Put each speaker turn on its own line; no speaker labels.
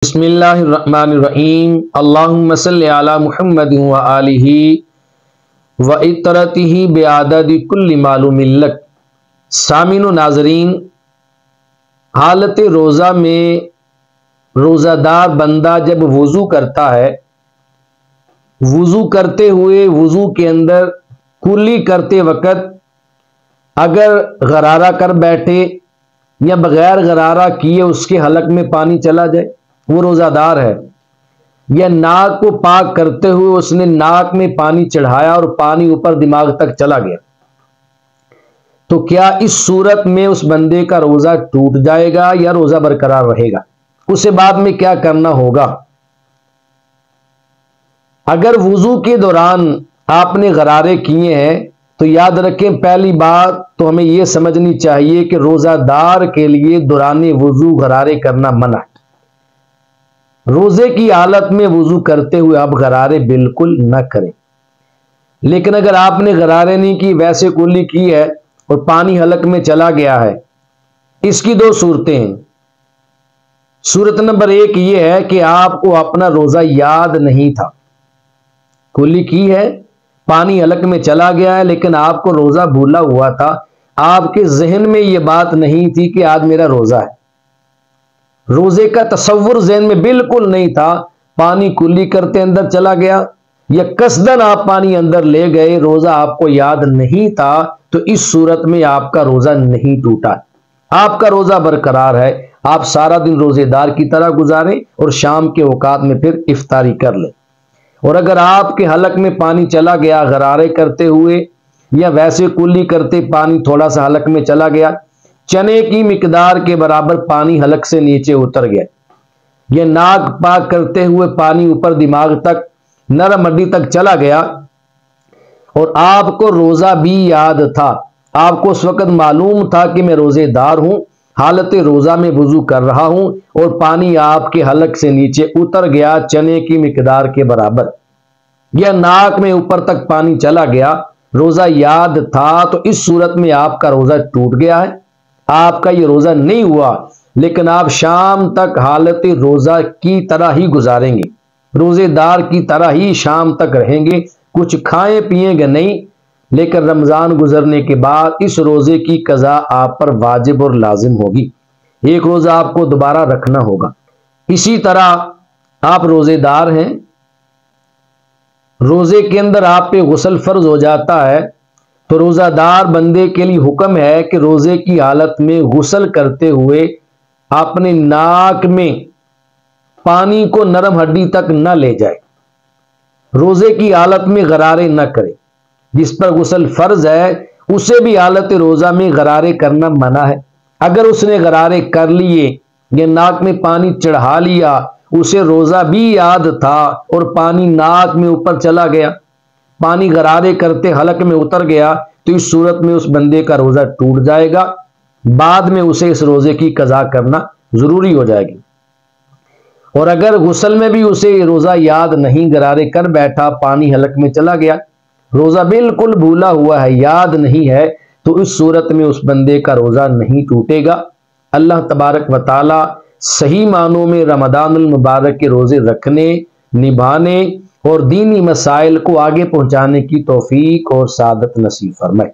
بسم اللہ الرحمن الرحیم اللہم صلی علی محمد و آلہ و اطرتہ بعدد کل معلوم لک۔ سامعین و ناظرین، حالت روزہ میں روزہ دار بندہ جب وضو کرتا ہے، وضو کرتے ہوئے وضو کے اندر کلی کرتے وقت اگر غرارہ کر بیٹھے یا بغیر غرارہ کیے اس کے حلق میں پانی چلا جائے، وہ روزہ دار ہے۔ یا ناک کو پاک کرتے ہوئے اس نے ناک میں پانی چڑھایا اور پانی اوپر دماغ تک چلا گیا، تو کیا اس صورت میں اس بندے کا روزہ ٹوٹ جائے گا یا روزہ برقرار رہے گا؟ اسے بعد میں کیا کرنا ہوگا؟ اگر وضو کے دوران آپ نے غرارے کیے ہیں تو یاد رکھیں، پہلی بات تو ہمیں یہ سمجھنی چاہیے کہ روزہ دار کے لیے دوران وضو غرارے کرنا منع ہے۔ روزے کی حالت میں وضو کرتے ہوئے آپ غرارے بالکل نہ کریں۔ لیکن اگر آپ نے غرارے نہیں کی، ویسے کلی کی ہے اور پانی حلق میں چلا گیا ہے، اس کی دو صورتیں ہیں۔ صورت نمبر ایک یہ ہے کہ آپ کو اپنا روزہ یاد نہیں تھا، کلی کی ہے، پانی حلق میں چلا گیا ہے، لیکن آپ کو روزہ بھولا ہوا تھا، آپ کے ذہن میں یہ بات نہیں تھی کہ آج میرا روزہ ہے، روزے کا تصور ذہن میں بالکل نہیں تھا، پانی کلی کرتے اندر چلا گیا یا قصدن آپ پانی اندر لے گئے، روزہ آپ کو یاد نہیں تھا، تو اس صورت میں آپ کا روزہ نہیں ٹوٹا، آپ کا روزہ برقرار ہے۔ آپ سارا دن روزے دار کی طرح گزاریں اور شام کے اوقات میں پھر افطاری کر لیں۔ اور اگر آپ کے حلق میں پانی چلا گیا غرارے کرتے ہوئے یا ویسے کلی کرتے پانی تھوڑا سا حلق میں چلا گیا، چنے کی مقدار کے برابر پانی حلق سے نیچے اتر گیا، یہ ناک پاک کرتے ہوئے پانی اوپر دماغ تک نرم ہڈی تک چلا گیا اور آپ کو روزہ بھی یاد تھا، آپ کو اس وقت معلوم تھا کہ میں روزے دار ہوں، حالت روزہ میں وضو کر رہا ہوں اور پانی آپ کے حلق سے نیچے اتر گیا چنے کی مقدار کے برابر، یا ناک میں اوپر تک پانی چلا گیا، روزہ یاد تھا، تو اس صورت میں آپ کا روزہ ٹوٹ گیا ہے، آپ کا یہ روزہ نہیں ہوا، لیکن آپ شام تک حالت روزہ کی طرح ہی گزاریں گے، روزے دار کی طرح ہی شام تک رہیں گے، کچھ کھائیں پیئیں گے نہیں، لیکن رمضان گزرنے کے بعد اس روزے کی قضا آپ پر واجب اور لازم ہوگی، ایک روزہ آپ کو دوبارہ رکھنا ہوگا۔ اسی طرح آپ روزے دار ہیں، روزے کے اندر آپ پہ غسل فرض ہو جاتا ہے، تو روزہ دار بندے کے لیے حکم ہے کہ روزے کی حالت میں غسل کرتے ہوئے اپنے ناک میں پانی کو نرم ہڈی تک نہ لے جائے، روزے کی حالت میں غرارے نہ کرے، جس پر غسل فرض ہے اسے بھی حالت روزہ میں غرارے کرنا منع ہے۔ اگر اس نے غرارے کر لیے یا ناک میں پانی چڑھا لیا، اسے روزہ بھی یاد تھا اور پانی ناک میں اوپر چلا گیا، پانی غرارے کرتے حلق میں اتر گیا، تو اس صورت میں اس بندے کا روزہ ٹوٹ جائے گا، بعد میں اسے اس روزے کی قضا کرنا ضروری ہو جائے گی۔ اور اگر غسل میں بھی اسے روزہ یاد نہیں، غرارے کر بیٹھا، پانی حلق میں چلا گیا، روزہ بالکل بھولا ہوا ہے، یاد نہیں ہے، تو اس صورت میں اس بندے کا روزہ نہیں ٹوٹے گا۔ اللہ تبارک و تعالی صحیح معنوں میں رمضان المبارک کے روزے رکھنے، نبھانے اور دینی مسائل کو آگے پہنچانے کی توفیق اور سعادت نصیب فرمائے۔